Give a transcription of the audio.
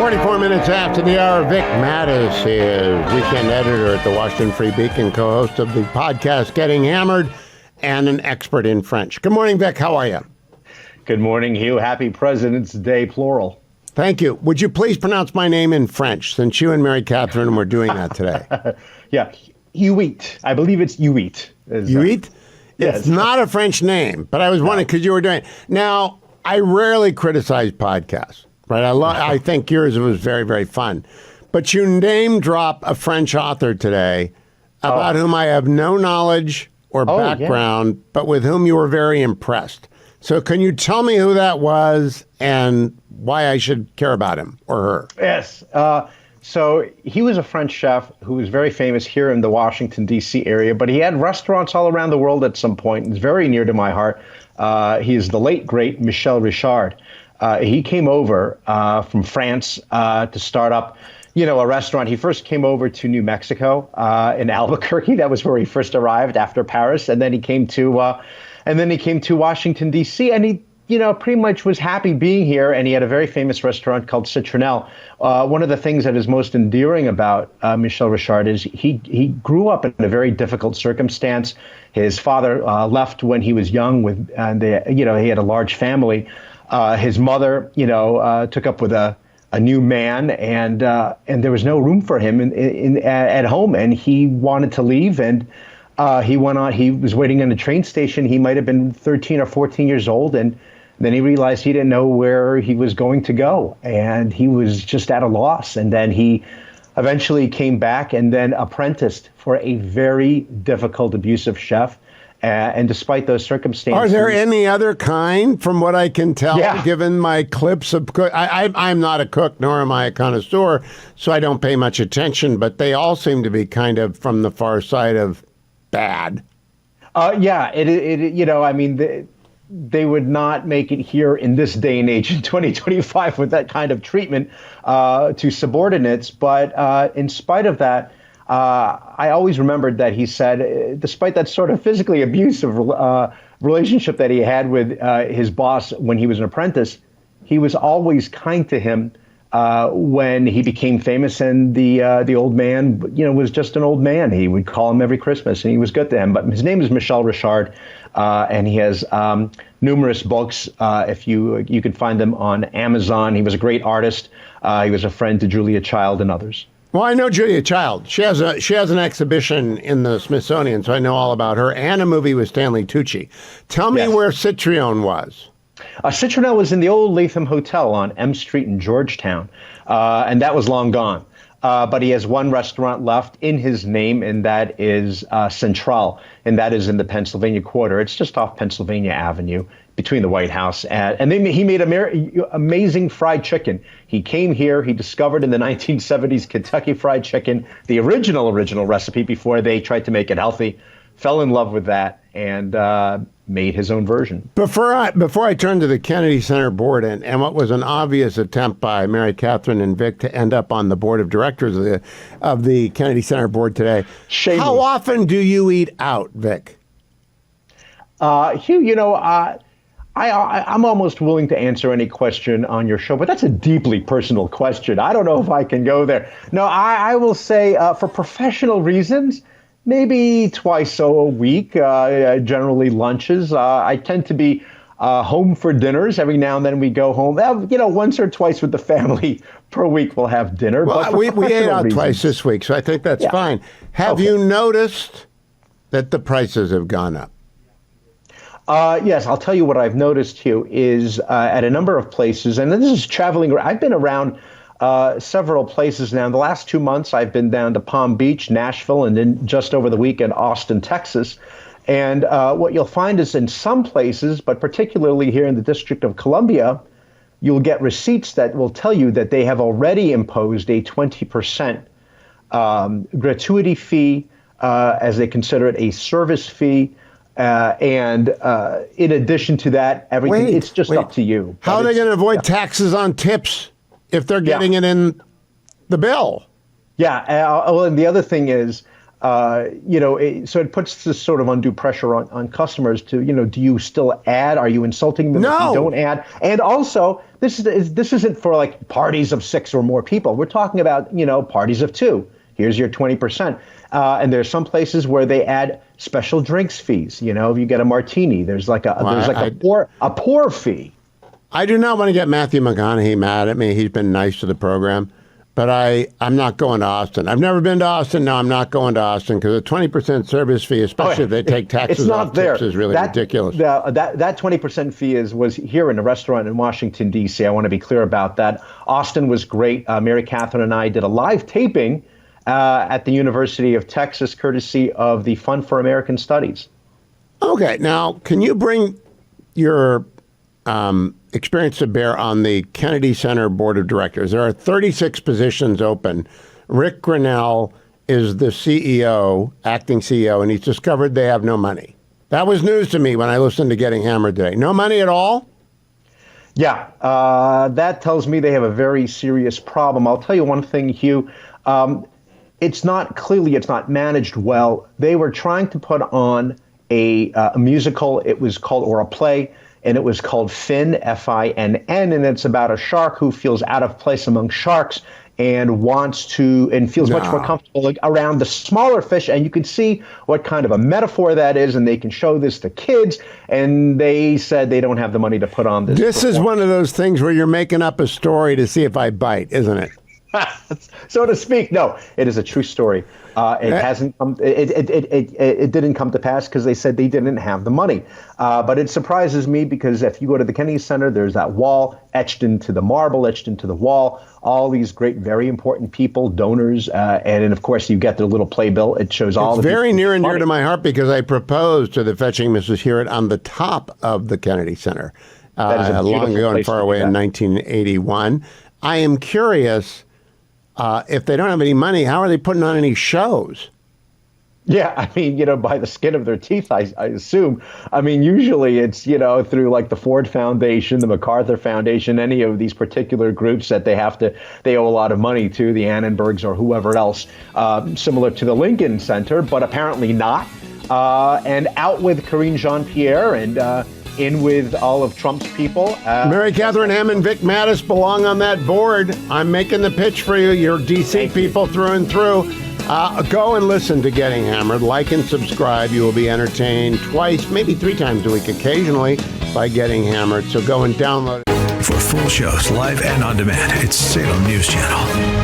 44 minutes after the hour, Vic Matus is weekend editor at the Washington Free Beacon, co-host of the podcast Getting Hammered, and an expert in French. Good morning, Vic. How are you? Good morning, Hugh. Happy President's Day, plural. Thank you. Would you please pronounce my name in French, since you and Mary Catherine were doing that today? Yeah, Huit. I believe it's Huit. Huit? Yes. It's not a French name, but I was wondering because you were doing it. Now, I rarely criticize podcasts, right? I think yours was very, very fun. But you name drop a French author today about whom I have no knowledge or background, but with whom you were very impressed. So can you tell me who that was and why I should care about him or her? Yes. So he was a French chef who was very famous here in the Washington, D.C. area, but he had restaurants all around the world at some point. It's very near to my heart. He is the late, great Michel Richard. He came over from France to start up, a restaurant. He first came over to New Mexico in Albuquerque. That was where he first arrived after Paris. And then he came to Washington, D.C. And he pretty much was happy being here, and he had a very famous restaurant called Citronelle. One of the things that is most endearing about Michel Richard is he grew up in a very difficult circumstance. His father left when he was young, he had a large family. His mother, took up with a new man, and there was no room for him at home, and he wanted to leave, and he went on. He was waiting in a train station. He might have been 13 or 14 years old, and then he realized he didn't know where he was going to go, and he was just at a loss. And then he eventually came back and then apprenticed for a very difficult, abusive chef. And despite those circumstances, are there any other kind, from what I can tell, given my clips of cook? I'm not a cook, nor am I a connoisseur, so I don't pay much attention. But they all seem to be kind of from the far side of bad. They would not make it here in this day and age in 2025 with that kind of treatment to subordinates. But in spite of that, I always remembered that he said, despite that sort of physically abusive relationship that he had with his boss when he was an apprentice, he was always kind to him when he became famous, and the old man, was just an old man. He would call him every Christmas, and he was good to him. But his name is Michel Richard, and he has numerous books. If you can find them on Amazon. He was a great artist. He was a friend to Julia Child and others. Well, I know Julia Child. She has an exhibition in the Smithsonian, so I know all about her, and a movie with Stanley Tucci. Tell me where Citronelle was. Citronelle was in the old Latham Hotel on M Street in Georgetown, and that was long gone. But he has one restaurant left in his name, and that is Central, and that is in the Pennsylvania Quarter. It's just off Pennsylvania Avenue between the White House and then he made amazing fried chicken. He came here, he discovered in the 1970s Kentucky Fried Chicken, the original recipe before they tried to make it healthy, fell in love with that, and made his own version. Before I turn to the Kennedy Center board and what was an obvious attempt by Mary Catherine and Vic to end up on the board of directors of the Kennedy Center board today, shameless. How often do you eat out, Vic? Hugh, I'm almost willing to answer any question on your show, but that's a deeply personal question. I don't know if I can go there. No, I will say for professional reasons, maybe twice a week, generally lunches. I tend to be home for dinners. Every now and then we go home. Once or twice with the family per week we'll have dinner. Well, but we ate out twice this week, so I think that's fine. Have you noticed that the prices have gone up? Yes, I'll tell you what I've noticed, Hugh, is at a number of places, and this is traveling. I've been around several places now. In the last 2 months, I've been down to Palm Beach, Nashville, and then just over the weekend, Austin, Texas. And what you'll find is in some places, but particularly here in the District of Columbia, you'll get receipts that will tell you that they have already imposed a 20% gratuity fee, as they consider it a service fee. And in addition to that, everything, it's just up to you. How are they going to avoid taxes on tips if they're getting it in the bill? Yeah. Well, and the other thing is, So it puts this sort of undue pressure on customers to, do you still add? Are you insulting them if you don't add? And also, this isn't for like parties of 6 or more people. We're talking about, parties of 2. Here's your 20%. And there's some places where they add special drinks fees. If you get a martini, there's like a pour fee. I do not want to get Matthew McConaughey mad at me. He's been nice to the program. But I'm not going to Austin. I've never been to Austin. No, I'm not going to Austin because a 20% service fee, especially if they take taxes off tips, is really ridiculous. That 20% fee was here in a restaurant in Washington, D.C. I want to be clear about that. Austin was great. Mary Catherine and I did a live taping at the University of Texas, courtesy of the Fund for American Studies. Okay. Now, can you bring your experience to bear on the Kennedy Center Board of Directors? There are 36 positions open. Rick Grinnell is the CEO, acting CEO, and he's discovered they have no money. That was news to me when I listened to Getting Hammered today. No money at all? Yeah, that tells me they have a very serious problem. I'll tell you one thing, Hugh. It's not managed well. They were trying to put on a musical. It was called, or a play, and it was called Finn, Finn, and it's about a shark who feels out of place among sharks and feels much more comfortable around the smaller fish. And you can see what kind of a metaphor that is, and they can show this to kids. And they said they don't have the money to put on this. This is one of those things where you're making up a story to see if I bite, isn't it? So to speak. No, it is a true story. It didn't come to pass because they said they didn't have the money. But it surprises me because if you go to the Kennedy Center, there's that wall etched into the marble, etched into the wall, all these great, very important people, donors, and then of course you get the little playbill. It shows all. It's very near and dear to my heart because I proposed to the fetching Mrs. Hewitt on the top of the Kennedy Center long ago and far away in 1981. I am curious. If they don't have any money, how are they putting on any shows? Yeah, I mean, by the skin of their teeth, I assume. I mean, usually it's, through like the Ford Foundation, the MacArthur Foundation, any of these particular groups that they owe a lot of money to, the Annenbergs or whoever else, similar to the Lincoln Center, but apparently not. And out with Karine Jean-Pierre and in with all of Trump's people. Mary Catherine Ham and Vic Matus belong on that board. I'm making the pitch for you. You're DC people through and through. Go and listen to Getting Hammered. Like and subscribe. You will be entertained twice, maybe 3 times a week occasionally by Getting Hammered. So go and download it. For full shows, live and on demand, it's Salem News Channel.